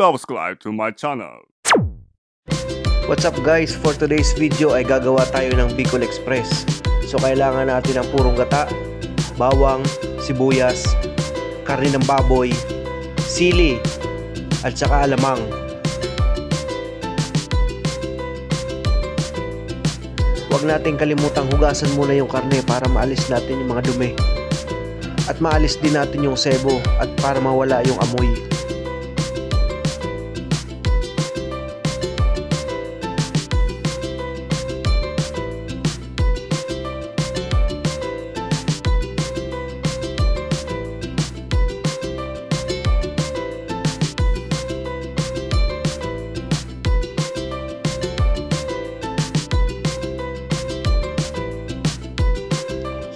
subscribe to my channel. What's up guys? For today's video ay gagawa tayo ng Bicol Express. So kailangan natin ng purong gata, bawang, sibuyas, karne ng baboy, sili, at saka alamang. Huwag natin kalimutang hugasan muna yung karne para maalis natin yung mga dumi. At maalis din natin yung sebo at para mawala yung amoy.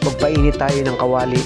Magpainit tayo ng kawali.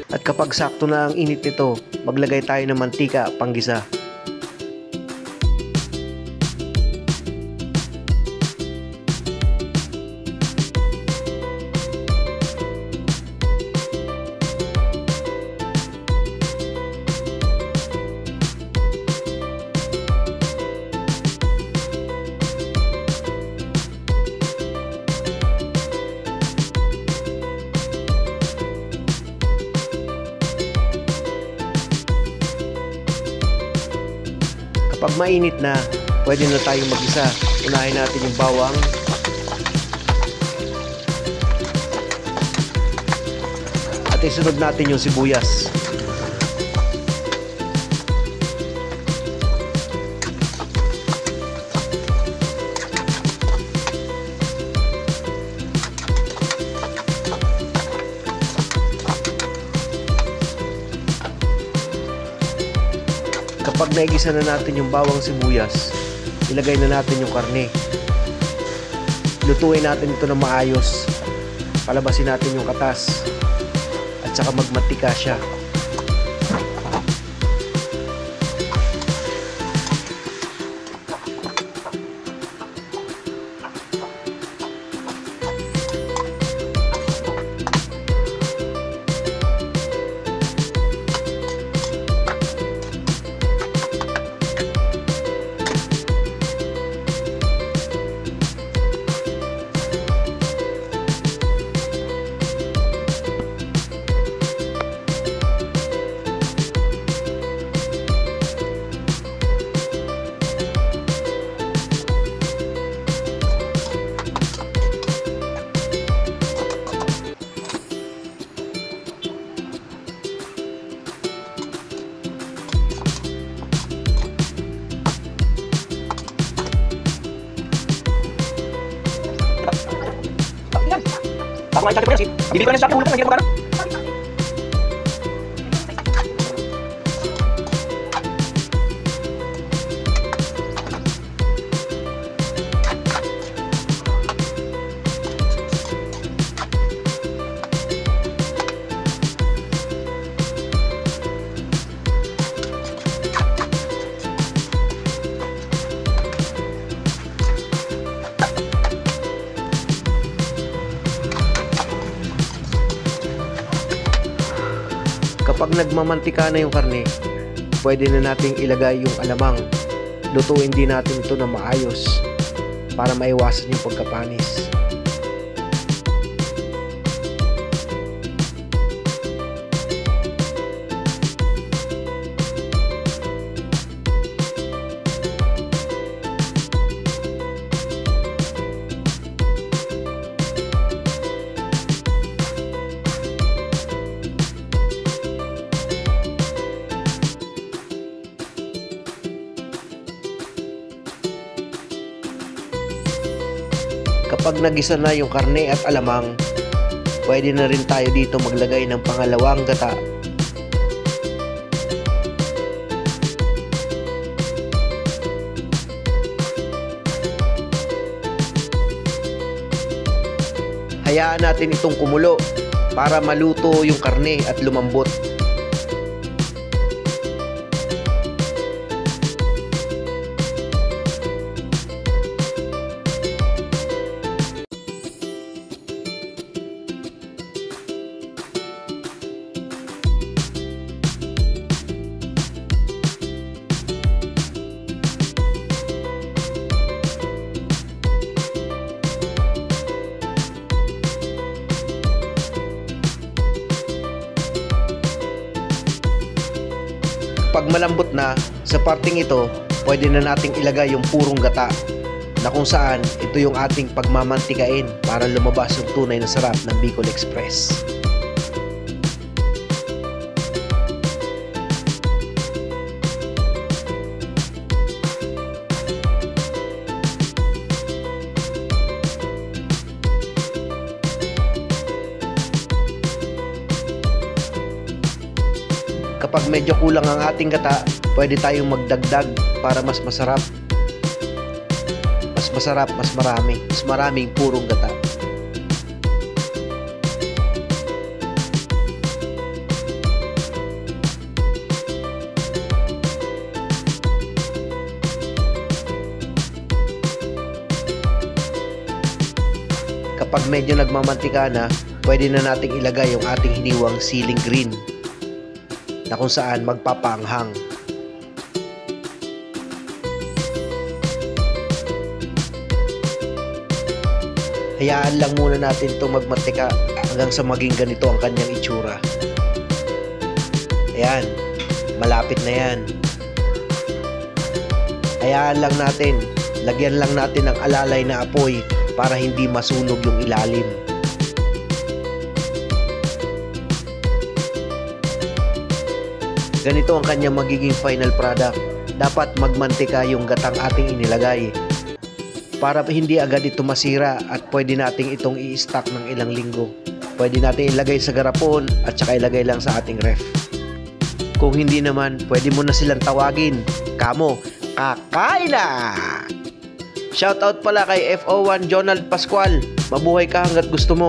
At kapag sakto na ang init nito, maglagay tayo ng mantika panggisa. Pag mainit na, pwede na tayong mag-isa. Unahin natin yung bawang. At isunod natin yung sibuyas. Kapag naigisa na natin yung bawang sibuyas, ilagay na natin yung karne. Lutuin natin ito na maayos. Palabasin natin yung katas. At saka magmatika siya. Ako ay sakit po yan. Bibili ko na sa akin. Ulo ko. Hindi ko magana. Kapag nagmamantika na yung karne, pwede na nating ilagay yung alamang. Lutuin din natin ito na maayos para maiwasan yung pagkapanis. Kapag nagisa na yung karne at alamang, pwede na rin tayo dito maglagay ng pangalawang gata. Hayaan natin itong kumulo para maluto yung karne at lumambot. Pag malambot na, sa parting ito, pwede na nating ilagay yung purong gata na kung saan ito yung ating pagmamantikain para lumabas yung tunay na sarap ng Bicol Express. Kapag medyo kulang ang ating gata, pwede tayong magdagdag para mas masarap. Mas masarap, mas maraming purong gata. Kapag medyo nagmamantika na, pwede na nating ilagay yung ating hiniwang siling green na kung saan magpapaanghang. Hayaan lang muna natin itong magmantika hanggang sa maging ganito ang kanyang itsura. Ayan, malapit na yan. Hayaan lang natin, lagyan lang natin ng alalay na apoy para hindi masunog yung ilalim. Ganito ang kanyang magiging final product. Dapat magmantika yung gatang ating inilagay para hindi agad ito masira at pwede nating itong i-stock ng ilang linggo. Pwede natin ilagay sa garapon at saka ilagay lang sa ating ref. Kung hindi naman, pwede mo na silang tawagin. Kamo, kakain na! Shoutout pala kay FO1 Jonald Pascual. Mabuhay ka hanggat gusto mo.